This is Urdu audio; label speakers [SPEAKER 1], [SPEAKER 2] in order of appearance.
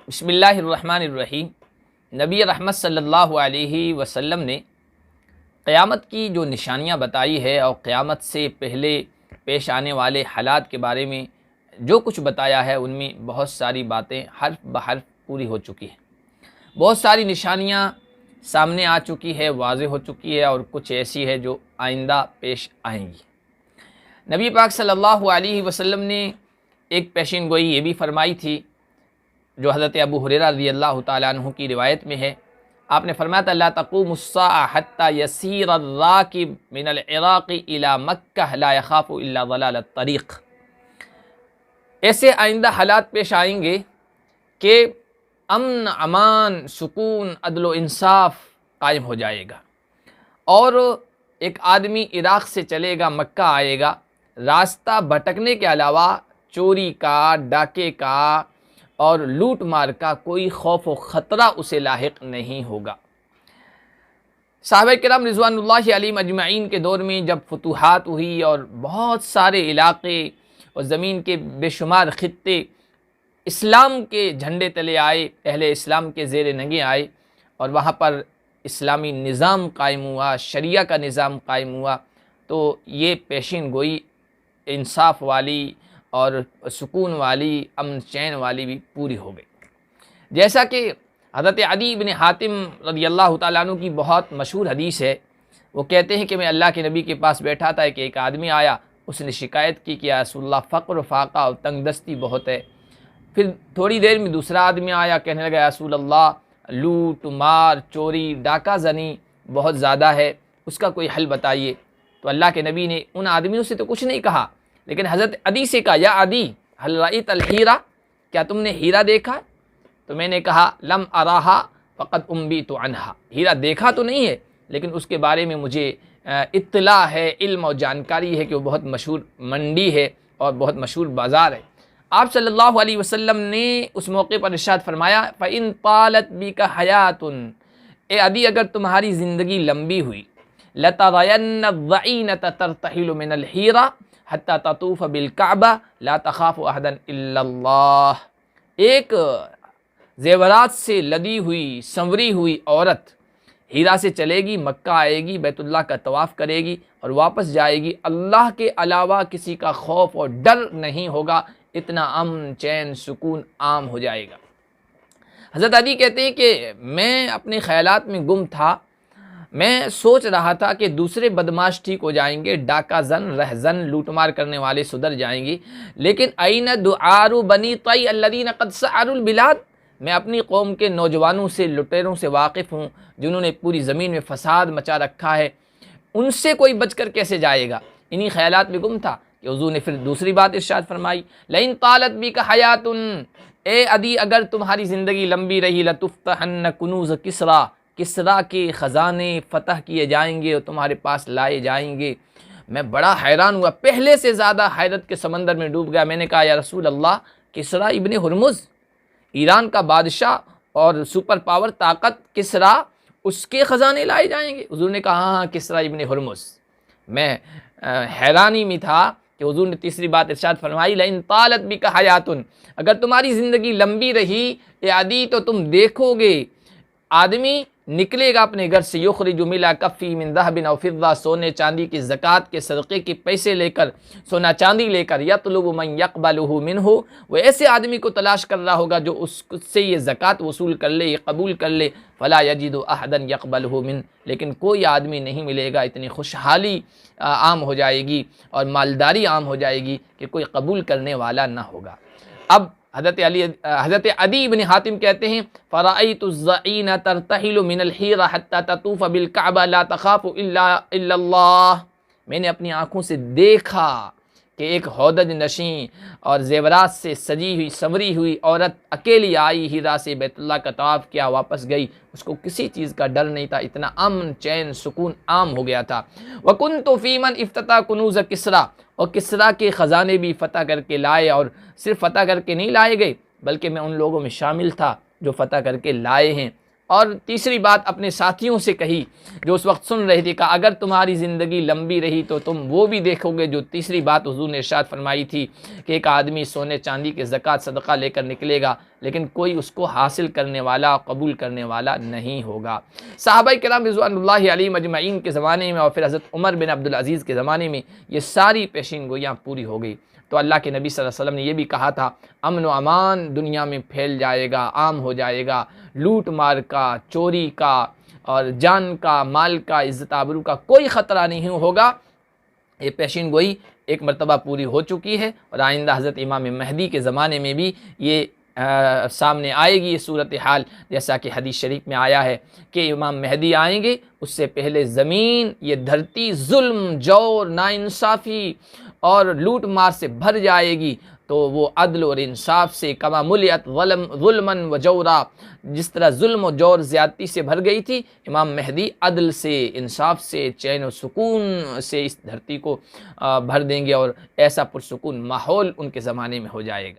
[SPEAKER 1] بسم اللہ الرحمن الرحیم۔ نبی رحمت صلی اللہ علیہ وسلم نے قیامت کی جو نشانیاں بتائی ہے اور قیامت سے پہلے پیش آنے والے حالات کے بارے میں جو کچھ بتایا ہے، ان میں بہت ساری باتیں حرف بحرف پوری ہو چکی ہیں۔ بہت ساری نشانیاں سامنے آ چکی ہے، واضح ہو چکی ہے، اور کچھ ایسی ہے جو آئندہ پیش آئیں گی۔ نبی پاک صلی اللہ علیہ وسلم نے ایک پیشین گوئی یہ بھی فرمائی تھی، جو حضرت ابو ہریرہ رضی اللہ تعالیٰ عنہ کی روایت میں ہے۔ آپ نے فرمایا تھا: لا تقوم الساعة حتى يسير الراكب من العراق الى مکہ لا يخاف الا ضلال الطریق۔ ایسے آئندہ حالات پیش آئیں گے کہ امن، امان، سکون، عدل و انصاف قائم ہو جائے گا، اور ایک آدمی عراق سے چلے گا، مکہ آئے گا، راستہ بھٹکنے کے علاوہ چوری کا، ڈاکے کا اور لوٹ مار کا کوئی خوف و خطرہ اسے لاحق نہیں ہوگا۔ صحابہ کرام رضوان اللہ علیہم اجمعین کے دور میں جب فتوحات ہوئی اور بہت سارے علاقے اور زمین کے بے شمار خطے اسلام کے جھنڈے تلے آئے، اہل اسلام کے زیر نگیں آئے، اور وہاں پر اسلامی نظام قائم ہوا، شریعہ کا نظام قائم ہوا، تو یہ پیشین گوئی انصاف والی اور سکون والی، امن چین والی بھی پوری ہو گئی۔ جیسا کہ حضرت عدی بن حاتم رضی اللہ تعالیٰ عنہ کی بہت مشہور حدیث ہے، وہ کہتے ہیں کہ میں اللہ کے نبی کے پاس بیٹھا تھا کہ ایک آدمی آیا، اس نے شکایت کی کہ یا رسول اللہ فقر و فاقہ اور تنگ دستی بہت ہے۔ پھر تھوڑی دیر میں دوسرا آدمی آیا، کہنے لگا یا رسول اللہ لوٹ مار، چوری، ڈاکہ زنی بہت زیادہ ہے، اس کا کوئی حل بتائیے۔ تو اللہ کے نبی نے ان آدمیوں سے تو کچھ نہیں کہا، لیکن حضرت عدی سے کہا: یا عدی حل رأیت الحیرہ، کیا تم نے ہیرا دیکھا؟ تو میں نے کہا: لم اراہا فقد انبیت عنہا، ہیرا دیکھا تو نہیں ہے، لیکن اس کے بارے میں مجھے اطلاع ہے، علم اور جانکاری ہے کہ وہ بہت مشہور منڈی ہے اور بہت مشہور بازار ہے۔ آپ صلی اللہ علیہ وسلم نے اس موقع پر ارشاد فرمایا: فَإِن طَالَتْ بِكَ حَيَاتٌ، اے عدی اگر تمہاری زندگی لمبی ہوئی، لَتَرَيَنَّ الضَّعِينَةَ تَرْتَحِلُ مِنَ الْحِيرَةِ حتی تطوف بالکعبہ لا تخاف احدا الا اللہ، ایک زیورات سے لدی ہوئی، سنوری ہوئی عورت ہیرا سے چلے گی، مکہ آئے گی، بیت اللہ کا طواف کرے گی اور واپس جائے گی، اللہ کے علاوہ کسی کا خوف اور ڈر نہیں ہوگا، اتنا امن، چین، سکون عام ہو جائے گا۔ حضرت علی کہتے ہیں کہ میں اپنے خیالات میں گم تھا، میں سوچ رہا تھا کہ دوسرے بدماش ٹھیک ہو جائیں گے، ڈاکہ زن، رہزن، لوٹ مار کرنے والے سدھر جائیں گے، لیکن این دعار بنی طی الذین قد سعروا البلاد، میں اپنی قوم کے نوجوانوں سے، لٹیروں سے واقف ہوں جنہوں نے پوری زمین میں فساد مچا رکھا ہے، ان سے کوئی بچ کر کیسے جائے گا؟ انہی خیالات میں گم تھا کہ حضور نے پھر دوسری بات ارشاد فرمائی: لئن طالت بک حیات، اے عدی اگر تمہاری زندگی لمبی رہی، لتفتحن کنوز کسریٰ، کسریٰ کے خزانے فتح کیے جائیں گے اور تمہارے پاس لائے جائیں گے۔ میں بڑا حیران ہوا، پہلے سے زیادہ حیرت کے سمندر میں ڈوب گیا۔ میں نے کہا: یا رسول اللہ، کسریٰ ابن ہرمز، ایران کا بادشاہ اور سپر پاور طاقت کسریٰ، اس کے خزانے لائے جائیں گے؟ حضور نے کہا: ہاں کسریٰ ابن ہرمز۔ میں حیرانی میں تھا کہ حضور نے تیسری بات ارشاد فرمائی: لئن طالت بک حیات، اگر تمہاری زندگی لمبی رہی اے عدی تو تم دیکھو گے آدمی نکلے گا اپنے گھر سے، یخرج من کفی من ذہب او فضہ، سونے چاندی کی زکوٰۃ کے صدقے کے پیسے لے کر، سونا چاندی لے کر، یطلب من یقبلہ منہ، وہ ایسے آدمی کو تلاش کر رہا ہوگا جو اس سے یہ زکوٰۃ وصول کر لے، یہ قبول کر لے، فلا یجد احدا یقبلہ منہ، لیکن کوئی آدمی نہیں ملے گا، اتنی خوشحالی عام ہو جائے گی اور مالداری عام ہو جائے گی کہ کوئی قبول کرنے والا نہ ہوگا۔ اب حضرت عدی بن حاتم کہتے ہیں: فرأیت الضعین ترتحل من الحیرہ حتی تطوف بالکعبہ لا تخاف الا اللہ، میں نے اپنی آنکھوں سے دیکھا کہ ایک ہودج نشیں اور زیورات سے سجی ہوئی، سنوری ہوئی عورت اکیلی آئی، ہیرا سے بیت اللہ کا طواف کیا، واپس گئی، اس کو کسی چیز کا ڈر نہیں تھا، اتنا امن، چین، سکون عام ہو گیا تھا۔ وَكُنْتُ فِي مَنْ افتتح کنوز کسریٰ، اور کسریٰ کے خزانے بھی فتح کر کے لائے، اور صرف فتح کر کے نہیں لائے گئے بلکہ میں ان لوگوں میں شامل تھا جو فتح کر کے لائے ہیں۔ اور تیسری بات اپنے ساتھیوں سے کہی جو اس وقت سن رہے تھے، کہ اگر تمہاری زندگی لمبی رہی تو تم وہ بھی دیکھو گے جو تیسری بات حضور نے ارشاد فرمائی تھی کہ ایک آدمی سونے چاندی کے زکوٰۃ صدقہ لے کر نکلے گا لیکن کوئی اس کو حاصل کرنے والا، قبول کرنے والا نہیں ہوگا۔ صحابہ کرام رضوان اللہ علیہم اجمعین کے زمانے میں اور پھر حضرت عمر بن عبدالعزیز کے زمانے میں یہ ساری پیشین گوئیاں پوری ہو گئی۔ تو اللہ کے نبی صلی اللہ علیہ وسلم نے یہ بھی کہا تھا، امن و امان دنیا میں پھیل جائے گا، عام ہو جائے گا، لوٹ مار کا، چوری کا اور جان کا، مال کا، عزت آبرو کا کوئی خطرہ نہیں ہوگا۔ یہ پیشین گوئی ایک مرتبہ پوری ہو چکی ہے اور آئندہ حضرت امام مہدی کے زمانے میں بھی یہ سامنے آئے گی یہ صورتحال، جیسا کہ حدیث شریف میں آیا ہے کہ امام مہدی آئیں گے، اس سے پہلے زمین، یہ دھرتی ظلم، جور، ناانصافی اور لوٹ مار سے بھر جائے گی، تو وہ عدل اور انصاف سے کما ملیت ظلما و جورا، جس طرح ظلم و جور زیادتی سے بھر گئی تھی، امام مہدی عدل سے، انصاف سے، چین و سکون سے اس دھرتی کو بھر دیں گے اور ایسا پرسکون ماحول ان کے زمانے میں ہو جائے گا۔